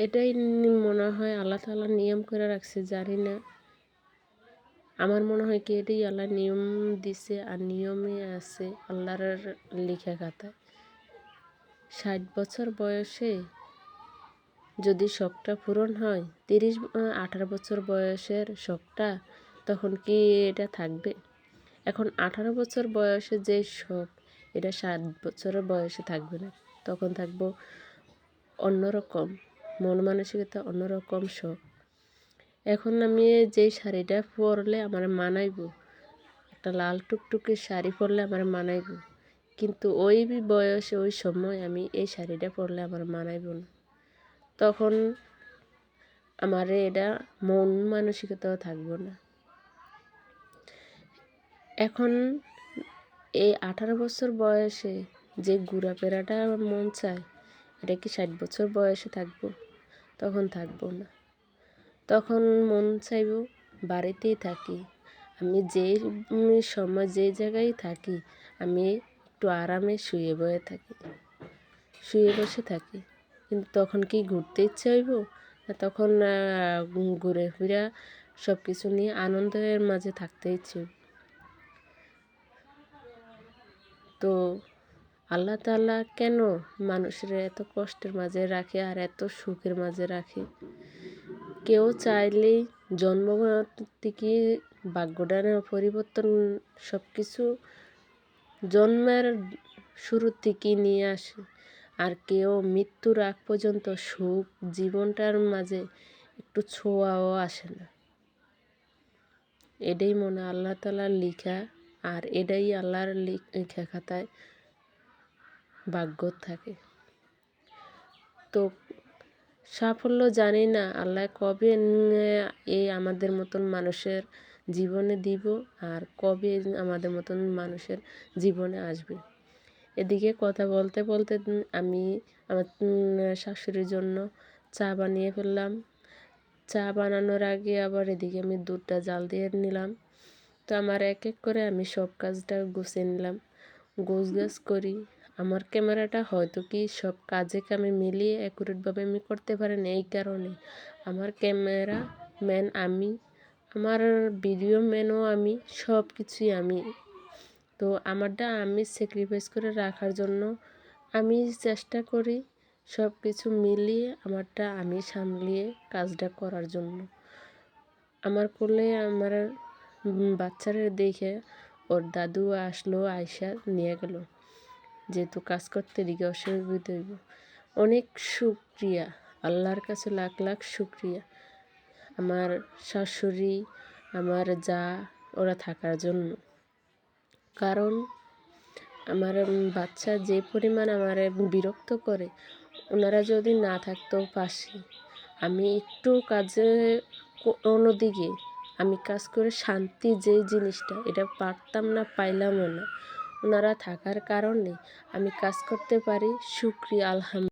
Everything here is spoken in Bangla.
এটাই মনে হয় আল্লাহ তাআলা নিয়ম করে রাখছে, জানি না। আমার মনে হয় কি এটাই আল্লাহ নিয়ম দিছে, আর নিয়মে আছে আল্লাহর লেখা খাতায়। ৬০ বছর বয়সে যদি শখটা পূরণ হয়, 18 বছর বয়সের শখটা, তখন কি এটা থাকবে? এখন 18 বছর বয়সে যে শখ, এটা 7 বছরের বয়সে থাকবে না। তখন থাকবো অন্যরকম মন মানসিকতা, অন্যরকম শখ। এখন আমি যেই শাড়িটা পরলে আমার মানাইব, একটা লাল টুকটুকে শাড়ি পরলে আমার মানাইব, কিন্তু ওই বয়সে ওই সময় আমি এই শাড়িটা পরলে আমার মানাইব না। তখন আমার এটা মন মানসিকতাও থাকবো না। এখন এই 18 বছর বয়সে যে ঘোরাফেরাটা আমার মন চায়, এটা কি 60 বছর বয়সে থাকবো? তখন থাকবো না। তখন মন চাইব বাড়িতেই থাকি, আমি যেই সময় যেই জায়গায় থাকি, আমি একটু আরামে শুয়ে বসে থাকি। কিন্তু তখন কি ঘুরতে ইচ্ছে হইব? না তখন ঘুরে ফিরা সব কিছু নিয়ে আনন্দের মাঝে থাকতে ইচ্ছে হইব। তো আল্লাহ তাআলা কেন মানুষের এত কষ্টের মাঝে রাখে আর এত সুখের মাঝে রাখে? কেউ চাইলেই জন্মগত থেকে ভাগ্যটার পরিবর্তন সব কিছু জন্মের শুরুর থেকেই নিয়ে আসে, আর কেউ মৃত্যুর আগ পর্যন্ত সুখ জীবনটার মাঝে একটু ছোঁয়াও আসে না। এটাই মনে আল্লাহ তাআলার লেখা, আর এটাই আল্লাহর লেখা খাতায় ভাগ্য থাকে। তো সাফল্য জানি না আল্লাহ কবে এই আমাদের মতন মানুষের জীবনে দিব, আর কবে আমাদের মতন মানুষের জীবনে আসবে। এদিকে কথা বলতে বলতে আমি আমার শাশুড়ির জন্য চা বানিয়ে ফেললাম। চা বানানোর আগে আবার এদিকে আমি দুধটা জাল দিয়ে নিলাম। তো আমার এক এক করে আমি সব কাজটা গুছিয়ে নিলাম, গোছগাছ করি। আমার ক্যামেরাটা হয়তো কি সব কাজে কামে মিলিয়ে অ্যাকুরেটভাবে আমি করতে পারি না, এই কারণে আমার ক্যামেরা ম্যান আমি, আমার ভিডিও ম্যানও আমি, সব কিছুই আমি। তো আমারটা আমি স্যাক্রিফাইস করে রাখার জন্য আমি চেষ্টা করি সব কিছু মিলিয়ে আমারটা আমি সামলিয়ে কাজটা করার জন্য। আমার কোলে আমার বাচ্চারা দেখে ওর দাদু আসলো, আয়সা নিয়ে গেল, যেহেতু কাজ করতে দিকে অসুবিধা হইব। অনেক শুক্রিয়া, আল্লাহর কাছে লাখ লাখ শুক্রিয়া আমার শাশুড়ি, আমার যা, ওরা থাকার জন্য। কারণ আমার বাচ্চা যে পরিমাণ আমার বিরক্ত করে, ওনারা যদি না থাকতো পাশে, আমি একটু কাজে অন্যদিকে আমি কাজ করে শান্তি যে জিনিসটা, এটা পারতাম না, পাইলামও না। ওনারা থাকার কারণে আমি কাজ করতে পারি, শুকরিয়া আলহামদুলিল্লাহ।